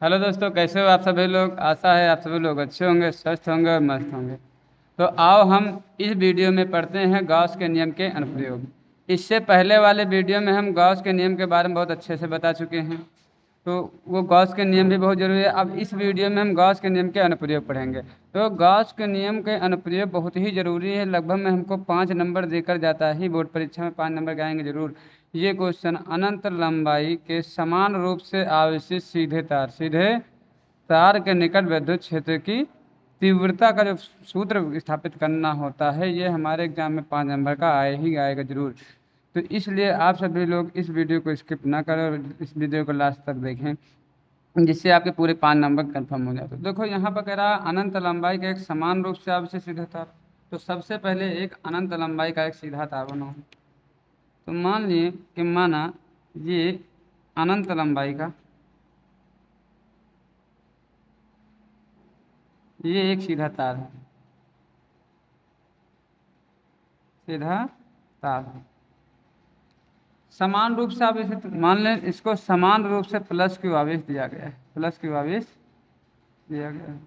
Hello दोस्तों, कैसे हो आप सभी लोग। आशा है आप सभी लोग अच्छे होंगे, स्वस्थ होंगे और मस्त होंगे। तो आओ हम इस वीडियो में पढ़ते हैं गॉस के नियम के अनुप्रयोग। इससे पहले वाले वीडियो में हम गॉस के नियम के बारे में बहुत अच्छे से बता चुके हैं। तो वो गॉस के नियम भी बहुत जरूरी है। अब इस वीडियो में हम गॉस के नियम के अनुप्रयोग पढ़ेंगे। तो गॉस के नियम के अनुप्रयोग बहुत ही जरूरी है। लगभग में हमको 5 नंबर देकर जाता है बोर्ड परीक्षा में, 5 नंबर के आएंगे जरूर। ये क्वेश्चन, अनंत लंबाई के समान रूप से आवेशित सीधे तार के निकट विद्युत क्षेत्र की तीव्रता का जो सूत्र स्थापित करना होता है, ये हमारे एग्जाम में 5 नंबर का आए ही आएगा जरूर। तो इसलिए आप सभी लोग इस वीडियो को स्किप ना करें और इस वीडियो को लास्ट तक देखें, जिससे आपके पूरे 5 नंबर कंफर्म हो जाए। तो देखो यहाँ पर कह रहा है अनंत लंबाई का एक समान रूप से आवेशित सीधा तार। तो सबसे पहले एक अनंत लंबाई का एक सीधा तार बनाओ। तो मान लिए कि माना ये अनंत लंबाई का ये एक सीधा तार है, सीधा तार है। समान रूप से आवेश मान लें इसको, समान रूप से प्लस क्यू आवेश दिया गया है, प्लस क्यू आवेश दिया गया है।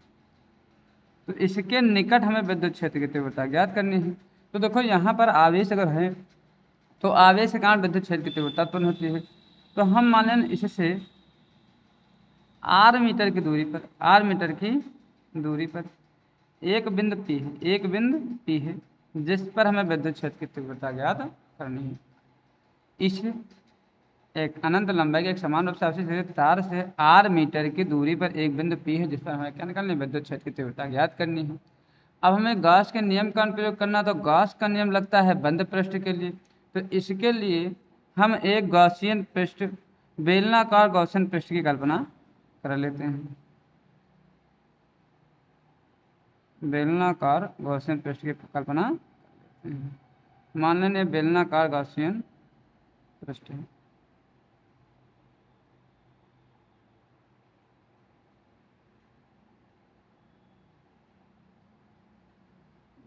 तो इसके निकट हमें विद्युत क्षेत्र की तीव्रता ज्ञात करनी है। तो देखो यहाँ पर आवेश अगर है तो आवेश के कारण विद्युत क्षेत्र की तीव्रता उत्पन्न होती है। तो हम मान लें इससे आर मीटर की दूरी पर, आर मीटर की दूरी पर एक बिंदु पी है, एक बिंदु पी है, जिस पर हमें विद्युत क्षेत्र की तीव्रता ज्ञात करनी है। इस एक अनंत लंबाई के एक समान रूप से आवेशित तार से आर मीटर की दूरी पर एक बिंदु पी है, जिस पर हमें क्या निकालनी है, विद्युत क्षेत्र की तीव्रता ज्ञात करनी है। अब हमें गॉस के नियम का प्रयोग करना, तो गॉस का नियम लगता है बंद पृष्ठ के लिए। तो इसके लिए हम एक गॉसियन पृष्ठ, बेलनाकार गॉसियन पृष्ठ की कल्पना कर लेते हैं। बेलनाकार गॉसियन पृष्ठ की कल्पना करते हैं। मान लेंगे बेलनाकार गॉसियन पृष्ठ है,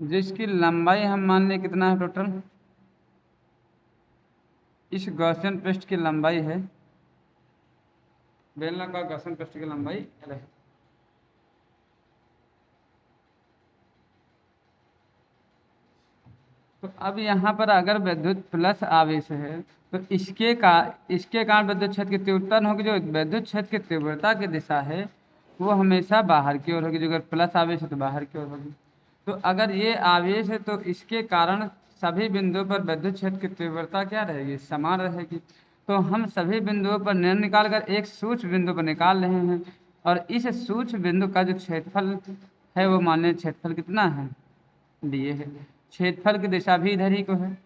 जिसकी लंबाई हम मान लें कितना है टोटल। इस गॉसियन पृष्ठ की लंबाई है, बेलनाकार गॉसियन पृष्ठ की लंबाई L है। तो अब यहाँ पर अगर विद्युत प्लस आवेश है तो इसके कारण विद्युत क्षेत्र की तीव्रता न होगी, जो विद्युत क्षेत्र की तीव्रता की दिशा है वो हमेशा बाहर की ओर होगी। जो अगर प्लस आवेश है तो बाहर की ओर होगी। तो अगर ये आवेश है तो इसके कारण सभी बिंदुओं पर विद्युत क्षेत्र की तीव्रता क्या रहेगी, समान रहेगी। तो हम सभी बिंदुओं पर नियम निकाल कर एक सूक्ष्म बिंदु पर निकाल रहे हैं, और इस सूक्ष्म बिंदु का जो क्षेत्रफल है वो मान लें क्षेत्रफल कितना है, दिए है। क्षेत्रफल की दिशा भी इधर ही को है,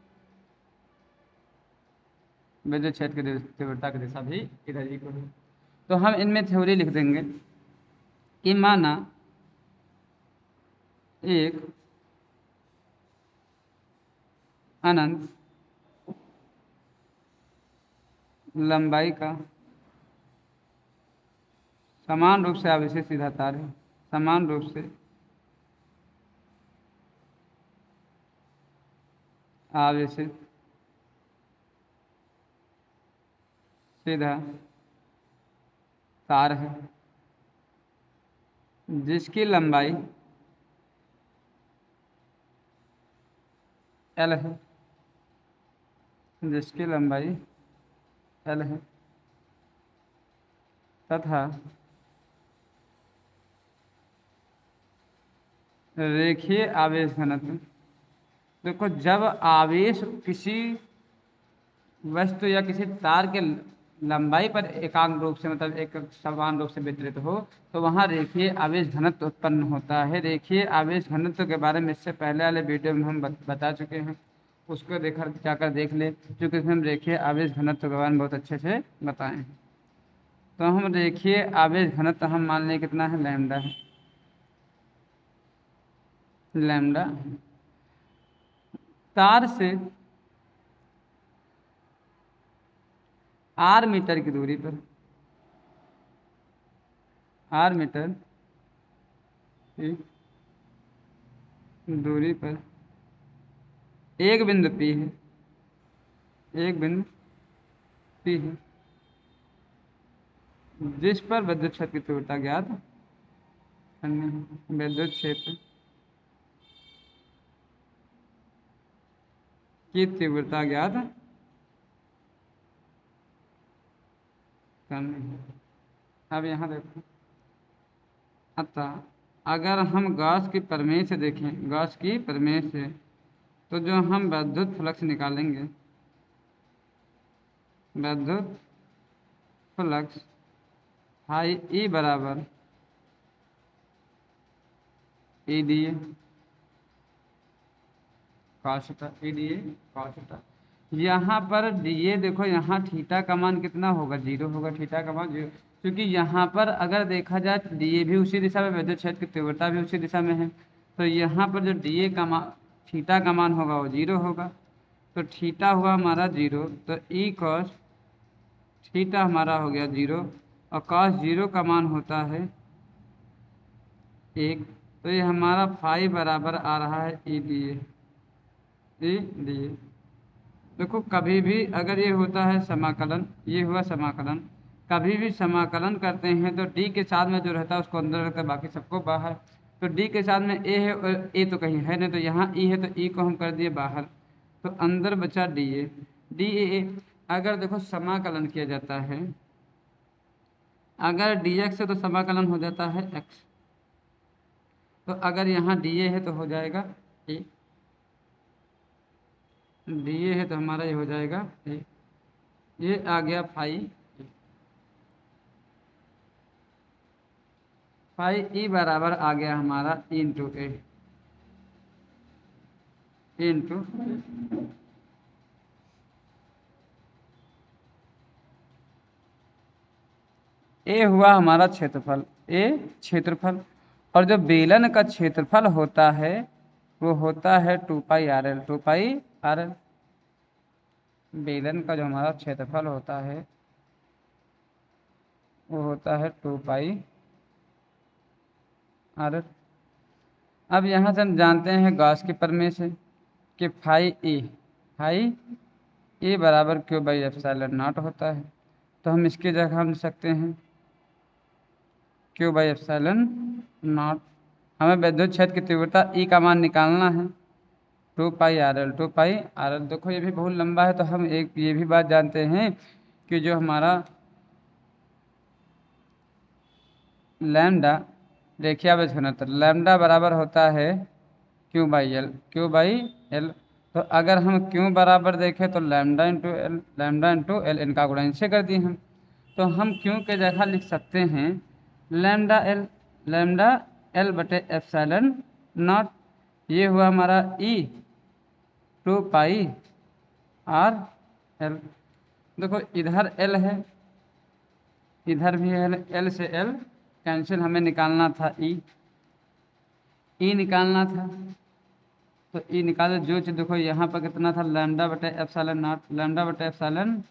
विद्युत क्षेत्र की तीव्रता की दिशा भी इधर ही को है। तो हम इनमें थ्योरी लिख देंगे कि माना एक अनंत लंबाई का समान रूप से आवेशित सीधा तार है, समान रूप से आवेशित सीधा तार है, जिसकी लंबाई L है, जिसकी लंबाई L है, तथा रेखीय आवेश घनत्व। देखो जब आवेश किसी वस्तु या किसी तार के लंबाई पर एकांक रूप से, मतलब एक समान रूप से वितरित हो, तो वहाँ रेखीय आवेश घनत्व उत्पन्न होता है। रेखीय आवेश घनत्व के बारे में इससे पहले वाले वीडियो में हम बता चुके हैं, उसको देखकर जाकर देख ले, क्योंकि इसमें हम रेखीय आवेश घनत्व के बारे में बहुत अच्छे से बताए हैं। तो हम रेखीय आवेश घनत्व हम मान लें कितना है, लैम्डा है, लैम्डा। तार से आर मीटर की दूरी पर, आर मीटर की दूरी पर एक बिंदु पी है, एक बिंदु पी है, जिस पर विद्युत क्षेत्र की तीव्रता ज्ञात करनी है। विद्युत क्षेत्र की तीव्रता ज्ञात करनी है। अब यहाँ देखो, अतः अगर हम गॉस की प्रमेय से देखें, गॉस की प्रमेय से, तो जो हम विद्युत फ्लक्स निकालेंगे, विद्युत फ्लक्स हाई ई बराबर E D A cos theta, E D A cos theta. यहाँ पर डी ए देखो, यहाँ थीटा का मान कितना होगा, 0 होगा, थीटा का मान 0, क्योंकि यहाँ पर अगर देखा जाए डी ए भी उसी दिशा में, विद्युत क्षेत्र की तीव्रता भी उसी दिशा में है, तो यहाँ पर जो डी ए का मान, थीटा का मान होगा वो 0 होगा। तो थीटा हुआ हमारा 0, तो ई कॉस थीटा हमारा हो गया 0, और कॉस 0 का मान होता है 1। तो ये हमारा फाई बराबर आ रहा है E D A, E D A. देखो कभी भी अगर ये होता है समाकलन, ये हुआ समाकलन, कभी भी समाकलन करते हैं तो डी के साथ में जो रहता है उसको अंदर रखता है, बाकी सबको बाहर। तो डी के साथ में ए है और ए तो कहीं है नहीं, तो यहाँ ई है, तो ई को हम कर दिए बाहर, तो अंदर बचा डी ए, डी ए। अगर देखो समाकलन किया जाता है, अगर डी एक्स है तो समाकलन हो जाता है एक्स, तो अगर यहाँ डी ए है तो हो जाएगा ए, डी ए है तो हमारा ये हो जाएगा ए, ये आ गया फाई, फाई ई बराबर आ गया हमारा ई इंटू ए, इंटू ए हुआ हमारा क्षेत्रफल, ए क्षेत्रफल। और जो बेलन का क्षेत्रफल होता है वो होता है 2 पाई आर एल, 2 पाई आर एल। बेलन का जो हमारा क्षेत्रफल होता है वो होता है 2 पाई आर एल। अब यहाँ से हम जानते हैं गॉस के प्रमेय से कि फाई ए बराबर क्यू बाई एप्सिलॉन नॉट होता है। तो हम इसकी जगह हम लिख सकते हैं क्यू बाई एप्सिलॉन नॉट। हमें विद्युत क्षेत्र की तीव्रता ई का मान निकालना है, 2 पाई आर एल, 2 पाई आर एल। देखो ये भी बहुत लंबा है, तो हम एक ये भी बात जानते हैं कि जो हमारा लैम्डा रेखीय आवेश घनत्व, लैम्डा बराबर होता है Q by L, Q by L. तो अगर हम क्यू बराबर देखें तो lambda into L, lambda into L, इनका गुणा इनसे कर दिए हम, तो हम क्यू के जगह लिख सकते हैं लैम्डा एल, लैम्डा एल बटे एप्सिलॉन नॉट। ये हुआ हमारा ई 2 पाई आर एल। देखो इधर एल है, इधर भी है, एल से एल कैंसिल, हमें निकालना था ई निकालना था। तो ई निकाले जो चीज, देखो यहाँ पर कितना था, लैम्डा बटे एप्सिलॉन नॉट, लैम्डा बटे एप्सिलॉन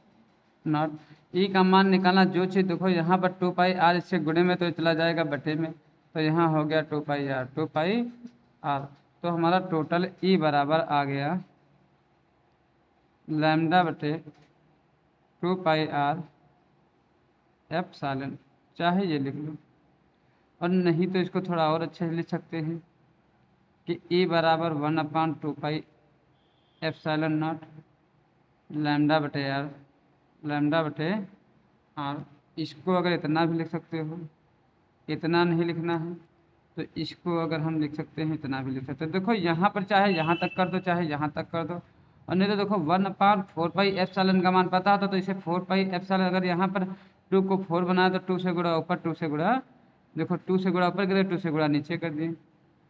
नॉट। ई का मान निकालना जो चीज, देखो यहाँ पर 2 पाई आर, इससे गुणे में तो चला जाएगा बटे में, तो यहाँ हो गया 2 पाई आर, 2 पाई आर। तो हमारा टोटल ई बराबर आ गया लैम्डा बटे 2 पाई आर एप्सिलॉन। चाहे ये लिख लो, और नहीं तो इसको थोड़ा और अच्छे से लिख सकते हैं कि ई बराबर 1/2 पाई एप्सिलॉन नॉट लैम्डा बटे आर, लैम्डा बटे आर। इसको अगर इतना भी लिख सकते हो, इतना नहीं लिखना है तो इसको अगर हम लिख सकते हैं, इतना भी लिख सकते हैं। देखो यहाँ पर चाहे यहाँ तक कर दो, चाहे यहाँ तक कर दो, और नहीं तो देखो 1/4 पाई एप्सिलॉन का मान पता होता तो इसे 4 पाई एप्सिलॉन, अगर यहाँ पर 2 को 4 बनाया तो 2 से गुणा ऊपर, 2 से गुणा, देखो 2 से गुणा ऊपर करे, 2 से गुणा नीचे कर दिए।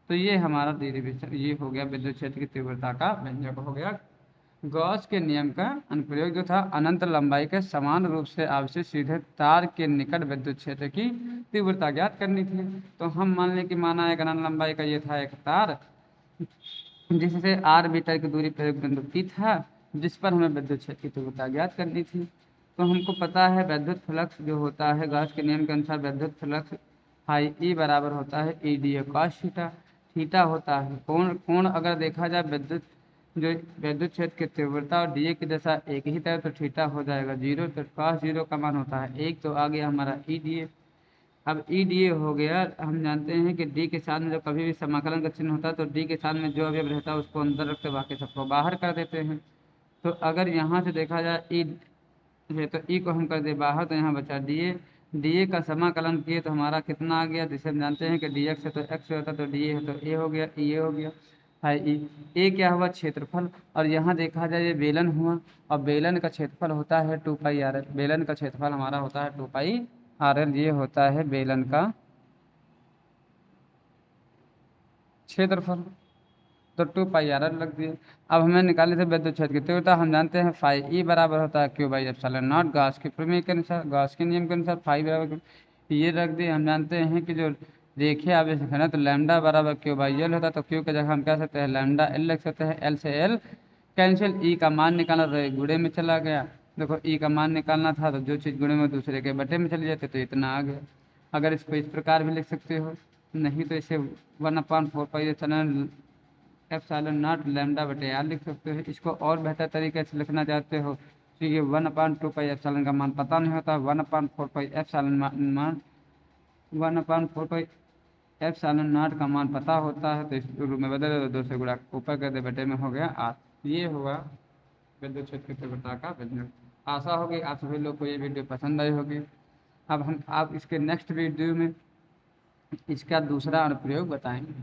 तो ये हमारा डेरिवेशन, ये हो गया विद्युत क्षेत्र की तीव्रता का व्यंजक हो गया। गॉस के नियम का अनुप्रयोग जो था, अनंत लंबाई के समान रूप से आवेशित सीधे तार के निकट विद्युत क्षेत्र की तीव्रता ज्ञात करनी थी। तो हम मान लें कि माना एक अनंत लंबाई का ये था एक तार, जिससे आर मीटर की दूरी पर एक बिंदु P था, जिस पर हमें विद्युत क्षेत्र की तीव्रता ज्ञात करनी थी। तो हमको पता है विद्युत फ्लक्स जो होता है, गॉस के नियम के अनुसार विद्युत फ्लक्स फाई ई बराबर होता है E D A cos theta. Theta होता है कोण, कोण अगर देखा जाए विद्युत जो विद्युत क्षेत्र की तीव्रता और डीए की दशा एक ही तरह, तो थीटा हो जाएगा 0, तो cos 0 का मान होता है 1। तो आ गया हमारा ई डीए। अब ई डीए हो गया, हम जानते हैं कि डी के साथ में जब कभी भी समाकलन का चिन्ह होता है तो डी के साथ में जो अवयव रहता है उसको अंदर रखते बाकी सबको बाहर कर देते हैं। तो अगर यहाँ से देखा जाए ई है तो ई को हम कर दे बाहर, तो यहाँ बचा डीए। डीए का समाकलन किए तो हमारा कितना आ गया, जिसे हम जानते हैं कि डी एक्स है तो एक्स होता है, तो डी ए है तो ए हो गया, ई ए हो गया है ई। ए क्या हुआ, क्षेत्रफल। और यहाँ देखा जाए ये बेलन हुआ, और बेलन का क्षेत्रफल होता है 2 पाई आर एल। बेलन का क्षेत्रफल हमारा होता है 2 पाई आर एल, ये होता है बेलन का क्षेत्रफल। तो 2 पाई आर एल रख दिए। अब हमें निकालने थे विद्युत क्षेत्र की तीव्रता। हम जानते हैं फाई ई बराबर होता है Q by epsilon not, Gauss के प्रमेय के अनुसार, गॉस के नियम के अनुसार फाई बराबर ये रख दिए। हम जानते हैं कि जो रेखीय आवेश है ना, तो लैम्डा बराबर क्यू बाई एल होता है, तो क्यू की जगह हम कह सकते हैं लैम्डा एल लिख सकते हैं। एल से एल कैंसिल, ई का मान निकालना तो एक गुणे में चला गया। देखो ई का मान निकालना था तो जो चीज़ गुणे में दूसरे के बटे में चली जाती तो इतना आ गया। अगर इसको इस प्रकार भी लिख सकते हो, नहीं तो इसे 1/4 पाई एप्सिलॉन नॉट लैम्डा बटे आर लिख सकते हो। इसको और बेहतर तरीके से लिखना चाहते हो तो ये 1/2 पाई एप्सिलॉन का मान पता नहीं होता, 1/4 पाई एप्सिलॉन मान 1/4 पाई एप्सिलॉन नॉट का मान पता होता है, तो इस रूप में बदल दे, 2 से गुणा ऊपर कर दे बटे में हो गया आर। ये हुआ विद्युत क्षेत्र की तीव्रता का विज्ञान। आशा होगी आप सभी लोग को ये वीडियो पसंद आई होगी। अब हम आप इसके नेक्स्ट वीडियो में इसका दूसरा अनुप्रयोग बताएंगे।